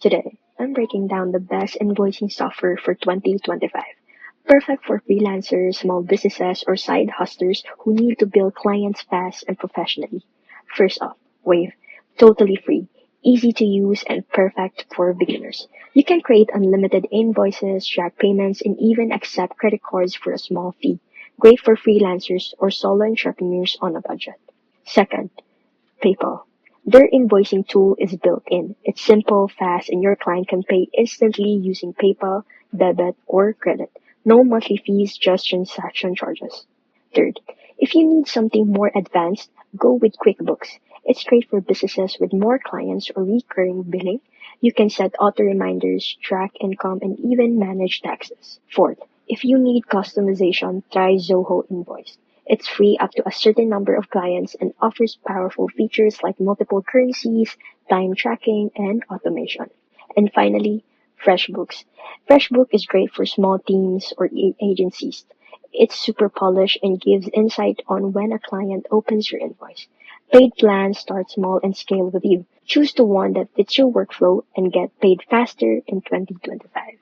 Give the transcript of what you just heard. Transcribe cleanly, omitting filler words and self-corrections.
Today, I'm breaking down the best invoicing software for 2025. Perfect for freelancers, small businesses, or side hustlers who need to bill clients fast and professionally. First off, Wave. Totally free, easy to use, and perfect for beginners. You can create unlimited invoices, track payments, and even accept credit cards for a small fee. Great for freelancers or solo entrepreneurs on a budget. Second, PayPal. Their invoicing tool is built in. It's simple, fast, and your client can pay instantly using PayPal, debit, or credit. No monthly fees, just transaction charges. Third, if you need something more advanced, go with QuickBooks. It's great for businesses with more clients or recurring billing. You can set auto reminders, track income, and even manage taxes. Fourth, if you need customization, try Zoho Invoice. It's free up to a certain number of clients and offers powerful features like multiple currencies, time tracking, and automation. And finally, FreshBooks. FreshBook is great for small teams or agencies. It's super polished and gives insight on when a client opens your invoice. Paid plans start small and scale with you. Choose the one that fits your workflow and get paid faster in 2025.